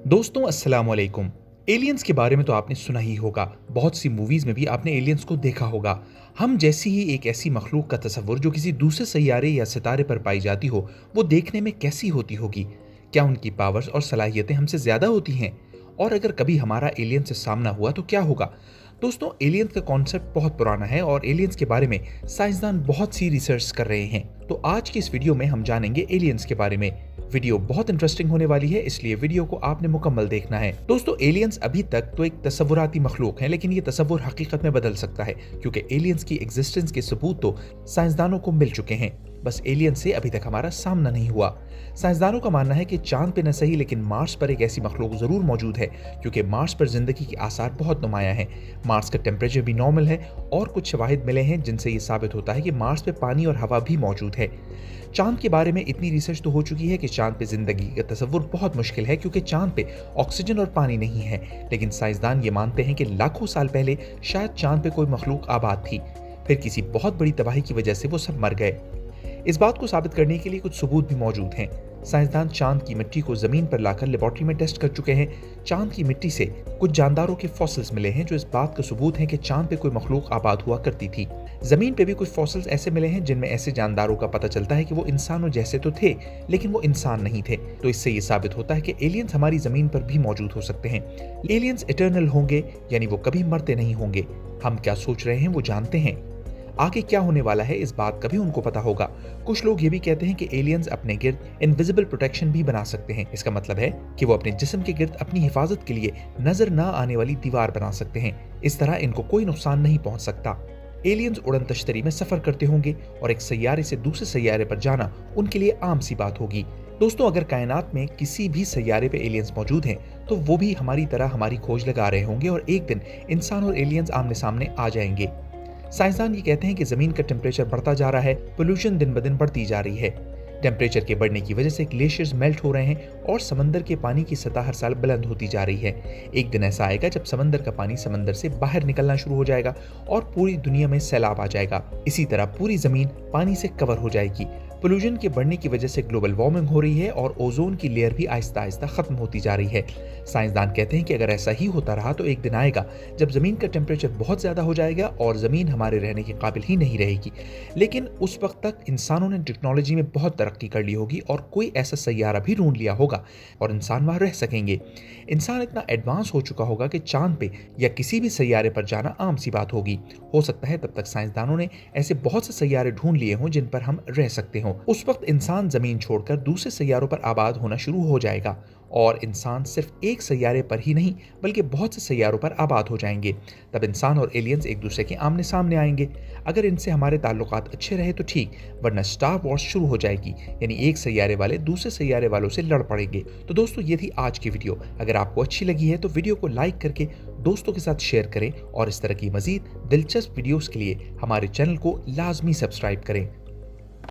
दोस्तों अस्सलाम वालेकुम। एलियंस के बारे में तो आपने सुना ही होगा, बहुत सी मूवीज में भी आपने एलियंस को देखा होगा। हम जैसी ही एक ऐसी मखलूक का तस्वुर जो किसी दूसरे सैयारे या सितारे पर पाई जाती हो, वो देखने में कैसी होती होगी? क्या उनकी पावर्स और सलाहियतें हमसे ज्यादा होती हैं? और अगर कभी हमारा एलियन से सामना हुआ तो क्या होगा? दोस्तों, एलियंस का कॉन्सेप्ट बहुत पुराना है और एलियंस के बारे में साइंसदान बहुत सी रिसर्च कर रहे हैं। तो आज की इस वीडियो में हम जानेंगे एलियंस के बारे में। वीडियो बहुत इंटरेस्टिंग होने वाली है, इसलिए वीडियो को आपने मुकम्मल देखना है। दोस्तों, एलियंस अभी तक तो एक तस्वुराती मखलूक है, लेकिन ये तस्वुर हकीकत में बदल सकता है, क्योंकि एलियंस की एग्जिस्टेंस के सबूत तो साइंसदानों को मिल चुके हैं। बस एलियंस से अभी तक हमारा सामना नहीं हुआ। साइंसदानों का मानना है कि चांद पे न सही लेकिन मार्स पर एक ऐसी मखलूक जरूर मौजूद है, क्योंकि मार्स पर जिंदगी के आसार बहुत नुमाया हैं। मार्स का टेम्परेचर भी नॉर्मल है और कुछ शवाहिद मिले हैं जिनसे ये साबित होता है कि मार्स पे पानी और हवा भी मौजूद है। चांद के बारे में इतनी रिसर्च तो हो चुकी है कि चांद पे जिंदगी का तस्वुर बहुत मुश्किल है, क्योंकि चांद पे ऑक्सीजन और पानी नहीं है। लेकिन साइंसदान ये मानते हैं कि लाखों साल पहले शायद चांद पे कोई मखलूक आबाद थी, फिर किसी बहुत बड़ी तबाही की वजह से वो सब मर गए। इस बात को साबित करने के लिए कुछ सबूत भी मौजूद हैं। साइंसदान चांद की मिट्टी को जमीन पर लाकर लेबोरेटरी में टेस्ट कर चुके हैं। चांद की मिट्टी से कुछ जानदारों के फॉसिल्स मिले हैं, जो इस बात का सबूत है कि चांद पे कोई मखलूक आबाद हुआ करती थी। जमीन पे भी कुछ फॉसिल्स ऐसे मिले हैं जिनमें ऐसे जानदारों का पता चलता है कि वो इंसानों जैसे तो थे, लेकिन वो इंसान नहीं थे। तो इससे ये साबित होता है कि एलियंस हमारी जमीन पर भी मौजूद हो सकते हैं। एलियंस इटर्नल होंगे, यानी वो कभी मरते नहीं होंगे। हम क्या सोच रहे हैं वो जानते हैं। आगे क्या होने वाला है इस बात का भी उनको पता होगा। कुछ लोग ये भी कहते हैं कि एलियंस अपने गिर्द इनविजिबल प्रोटेक्शन भी बना सकते हैं। इसका मतलब है कि वो अपने जिस्म के गिर्द अपनी हिफाजत के लिए नजर ना आने वाली दीवार बना सकते हैं। इस तरह इनको कोई नुकसान नहीं पहुंच सकता। एलियंस उड़न तश्तरी में सफर करते होंगे और एक सैयारे से दूसरे सैयारे पर जाना उनके लिए आम सी बात होगी। दोस्तों, अगर कायनात में किसी भी सैयारे पे एलियंस मौजूद हैं, तो वो भी हमारी तरह हमारी खोज लगा रहे होंगे और एक दिन इंसान और एलियंस आमने सामने आ जाएंगे। साइंसदान ये कहते हैं कि जमीन का टेम्परेचर बढ़ता जा रहा है, पोल्यूशन दिन ब दिन बढ़ती जा रही है। टेम्परेचर के बढ़ने की वजह से ग्लेशियर्स मेल्ट हो रहे हैं और समंदर के पानी की सतह हर साल बुलंद होती जा रही है। एक दिन ऐसा आएगा जब समंदर का पानी समंदर से बाहर निकलना शुरू हो जाएगा और पूरी दुनिया में सैलाब आ जाएगा। इसी तरह पूरी जमीन पानी से कवर हो जाएगी। पोल्यूशन के बढ़ने की वजह से ग्लोबल वार्मिंग हो रही है और ओजोन की लेयर भी आहिस्ता आहिस्ता खत्म होती जा रही है। साइंसदान कहते हैं कि अगर ऐसा ही होता रहा तो एक दिन आएगा जब जमीन का टेम्परेचर बहुत ज्यादा हो जाएगा और जमीन हमारे रहने के काबिल ही नहीं रहेगी। लेकिन उस वक्त तक इंसानों ने टेक्नोलॉजी में बहुत तरक्की कर ली होगी और कोई ऐसा सैयारा भी ढूंढ लिया होगा और इंसान वहां रह सकेंगे। इंसान इतना एडवांस हो चुका होगा कि चांद पे या किसी भी सैयारे पर जाना आम सी बात होगी। हो सकता है तब तक साइंसदानों ने ऐसे बहुत से सैयारे ढूंढ लिए हों जिन पर हम रह सकते हों। उस वक्त इंसान जमीन छोड़कर दूसरे सैयारों पर आबाद होना शुरू हो जाएगा और इंसान सिर्फ एक सैयारे पर ही नहीं बल्कि बहुत से सैयारों पर आबाद हो जाएंगे। तब इंसान और एलियंस एक दूसरे के आमने सामने आएंगे। अगर इनसे हमारे ताल्लुकात अच्छे रहे तो ठीक, वरना स्टार वॉर्स शुरू हो जाएगी, यानी एक सैयारे वाले दूसरे सैयारे वालों से लड़ पड़ेंगे। तो दोस्तों, ये थी आज की वीडियो। अगर आपको अच्छी लगी है तो वीडियो को लाइक करके दोस्तों के साथ शेयर करें और इस तरह की मजीद दिलचस्प वीडियोस के लिए हमारे चैनल को लाजमी सब्सक्राइब करें।